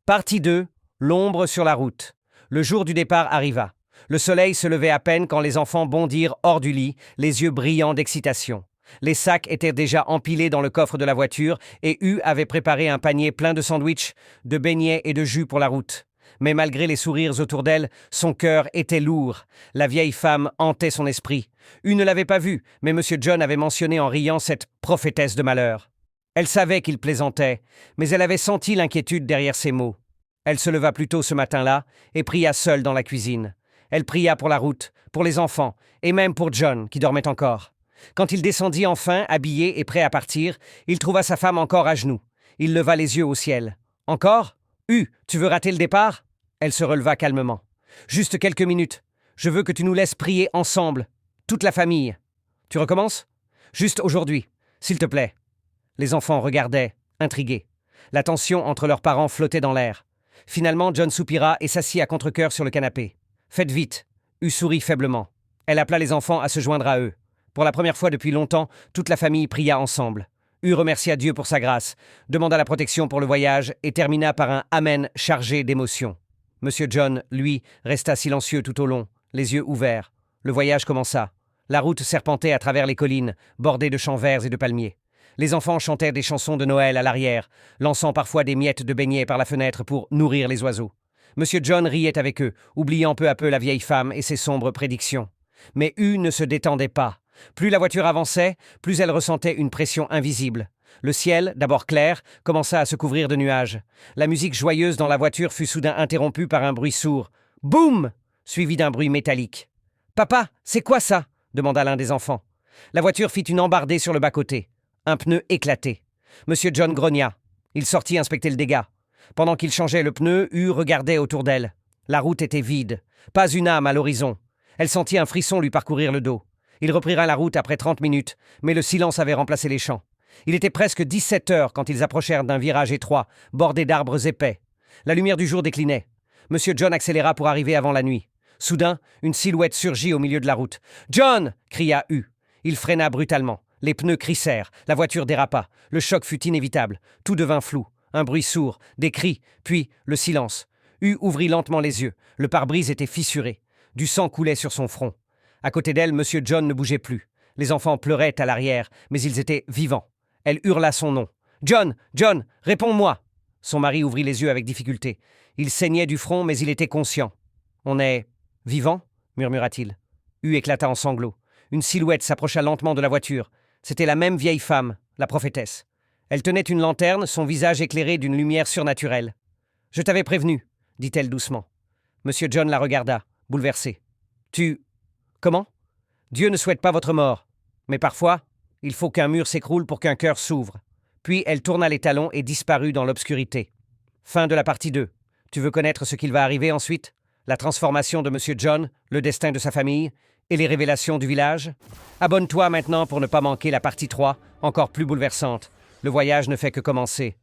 Partie 2. L'ombre sur la route. Le jour du départ arriva. Le soleil se levait à peine quand les enfants bondirent hors du lit, les yeux brillants d'excitation. Les sacs étaient déjà empilés dans le coffre de la voiture et Hugh avait préparé un panier plein de sandwichs, de beignets et de jus pour la route. Mais malgré les sourires autour d'elle, son cœur était lourd. La vieille femme hantait son esprit. Hugh ne l'avait pas vue, mais M. John avait mentionné en riant cette prophétesse de malheur. Elle savait qu'il plaisantait, mais elle avait senti l'inquiétude derrière ses mots. Elle se leva plus tôt ce matin-là et pria seule dans la cuisine. Elle pria pour la route, pour les enfants, et même pour John, qui dormait encore. Quand il descendit enfin, habillé et prêt à partir, il trouva sa femme encore à genoux. Il leva les yeux au ciel. « Encore ? Tu veux rater le départ ?» Elle se releva calmement. « Juste quelques minutes. Je veux que tu nous laisses prier ensemble, toute la famille. Tu recommences ? Juste aujourd'hui, s'il te plaît. » Les enfants regardaient, intrigués. La tension entre leurs parents flottait dans l'air. Finalement, John soupira et s'assit à contre-cœur sur le canapé. « Faites vite. » Hugh sourit faiblement. Elle appela les enfants à se joindre à eux. Pour la première fois depuis longtemps, toute la famille pria ensemble. Hugh remercia Dieu pour sa grâce, demanda la protection pour le voyage et termina par un « Amen » chargé d'émotion. Monsieur John, lui, resta silencieux tout au long, les yeux ouverts. Le voyage commença. La route serpentait à travers les collines, bordées de champs verts et de palmiers. Les enfants chantaient des chansons de Noël à l'arrière, lançant parfois des miettes de beignets par la fenêtre pour nourrir les oiseaux. Monsieur John riait avec eux, oubliant peu à peu la vieille femme et ses sombres prédictions. Mais Hugh ne se détendait pas. Plus la voiture avançait, plus elle ressentait une pression invisible. Le ciel, d'abord clair, commença à se couvrir de nuages. La musique joyeuse dans la voiture fut soudain interrompue par un bruit sourd. Boum ! Suivi d'un bruit métallique. « Papa, c'est quoi ça ?» demanda l'un des enfants. La voiture fit une embardée sur le bas-côté. Un pneu éclaté. Monsieur John grogna. Il sortit inspecter le dégât. Pendant qu'il changeait le pneu, Hugh regardait autour d'elle. La route était vide. Pas une âme à l'horizon. Elle sentit un frisson lui parcourir le dos. Ils reprirent la route après 30 minutes, mais le silence avait remplacé les chants. Il était presque 17 heures quand ils approchèrent d'un virage étroit, bordé d'arbres épais. La lumière du jour déclinait. Monsieur John accéléra pour arriver avant la nuit. Soudain, une silhouette surgit au milieu de la route. « John !» cria Hugh. Il freina brutalement. Les pneus crissèrent, la voiture dérapa. Le choc fut inévitable. Tout devint flou. Un bruit sourd, des cris, puis le silence. Hugh ouvrit lentement les yeux. Le pare-brise était fissuré. Du sang coulait sur son front. À côté d'elle, Monsieur John ne bougeait plus. Les enfants pleuraient à l'arrière, mais ils étaient vivants. Elle hurla son nom. « John! John! Réponds-moi !» Son mari ouvrit les yeux avec difficulté. Il saignait du front, mais il était conscient. « On est vivant ?» murmura-t-il. Hugh éclata en sanglots. Une silhouette s'approcha lentement de la voiture. C'était la même vieille femme, la prophétesse. Elle tenait une lanterne, son visage éclairé d'une lumière surnaturelle. « Je t'avais prévenu, » dit-elle doucement. Monsieur John la regarda, bouleversé. « Comment ? Dieu ne souhaite pas votre mort. Mais parfois, il faut qu'un mur s'écroule pour qu'un cœur s'ouvre. » Puis elle tourna les talons et disparut dans l'obscurité. Fin de la partie 2. Tu veux connaître ce qu'il va arriver ensuite ? La transformation de Monsieur John, le destin de sa famille et les révélations du village ? Abonne-toi maintenant pour ne pas manquer la partie 3, encore plus bouleversante. Le voyage ne fait que commencer.